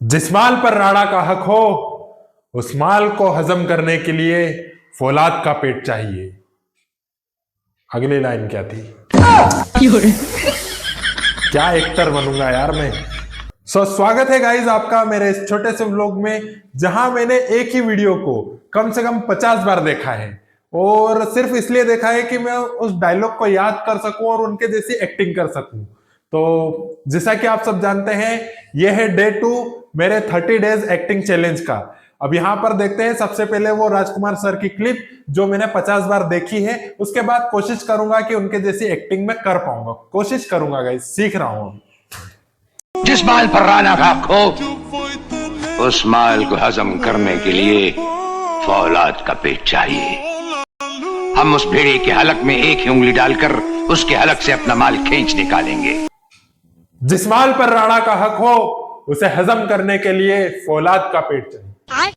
जिस माल पर राणा का हक हो उस माल को हजम करने के लिए फौलाद का पेट चाहिए। अगली लाइन क्या थी? क्या एक्टर बनूंगा यार मैं। स्वागत है गाइज आपका मेरे इस छोटे से व्लॉग में, जहां मैंने एक ही वीडियो को कम से कम 50 बार देखा है और सिर्फ इसलिए देखा है कि मैं उस डायलॉग को याद कर सकूं और उनके जैसी एक्टिंग कर सकूं। तो जैसा कि आप सब जानते हैं, यह है डे 2 मेरे 30 डेज एक्टिंग चैलेंज का। अब यहां पर देखते हैं सबसे पहले वो राजकुमार सर की क्लिप जो मैंने 50 बार देखी है। उसके बाद कोशिश करूंगा कि उनके जैसी एक्टिंग में कर पाऊंगा। कोशिश करूंगा गाइस, सीख रहा हूं। जिस माल पर राणा का हक हो उस माल को हजम करने के लिए फौलाद का पेट चाहिए। हम उस भेड़िए के हलक में एक ही उंगली डालकर उसके हलक से अपना माल खींच निकालेंगे। जिस माल पर राणा का हक हो उसे हजम करने के लिए फौलाद का पेट चाहिए।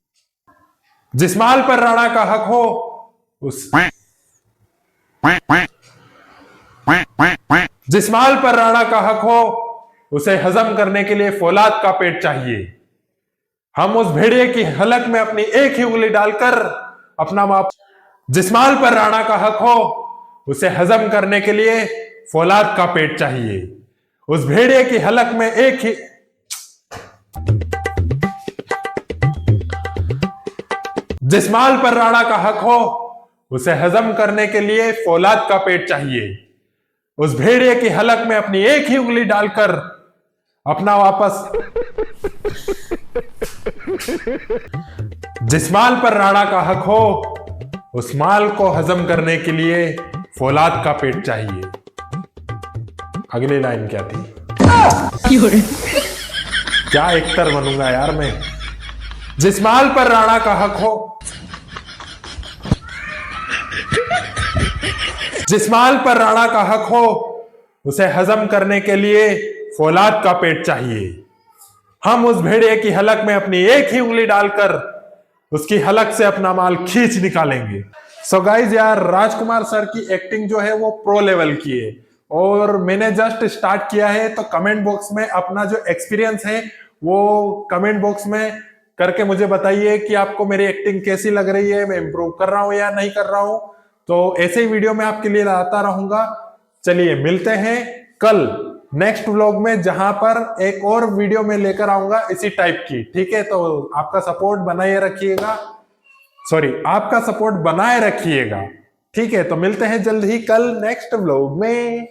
जिस माल पर राणा का हक हो उस जिस माल पर राणा का हक हो उसे हजम करने के लिए फौलाद का पेट चाहिए। हम उस भेड़िए की हलक में अपनी एक ही उंगली डालकर अपना माप। जिस माल पर राणा का हक हो उसे हजम करने के लिए फौलाद का पेट चाहिए। उस भेड़िए की हलक में एक ही जिस माल पर राणा का हक हो उसे हजम करने के लिए फौलाद का पेट चाहिए। उस भेड़िए की हलक में अपनी एक ही उंगली डालकर अपना वापस। जिस माल पर राणा का हक हो उस माल को हजम करने के लिए फौलाद का पेट चाहिए। अगली लाइन क्या थी? क्या एक्टर बनूंगा यार मैं। जिस माल पर राणा का हक हो जिस माल पर राणा का हक हो उसे हजम करने के लिए फौलाद का पेट चाहिए। हम उस भेड़िए की हलक में अपनी एक ही उंगली डालकर उसकी हलक से अपना माल खींच निकालेंगे। सो गाइज यार, राजकुमार सर की एक्टिंग जो है वो प्रो लेवल की है और मैंने जस्ट स्टार्ट किया है। तो कमेंट बॉक्स में अपना जो एक्सपीरियंस है वो कमेंट बॉक्स में करके मुझे बताइए कि आपको मेरी एक्टिंग कैसी लग रही है, मैं इंप्रूव कर रहा हूं या नहीं कर रहा हूं। तो ऐसे ही वीडियो मैं आपके लिए लाता रहूंगा। चलिए मिलते हैं कल नेक्स्ट व्लॉग में, जहां पर एक और वीडियो में लेकर आऊंगा इसी टाइप की। ठीक है, तो आपका सपोर्ट बनाए रखिएगा, आपका सपोर्ट बनाए रखिएगा। ठीक है, तो मिलते हैं जल्द ही कल नेक्स्ट व्लॉग में।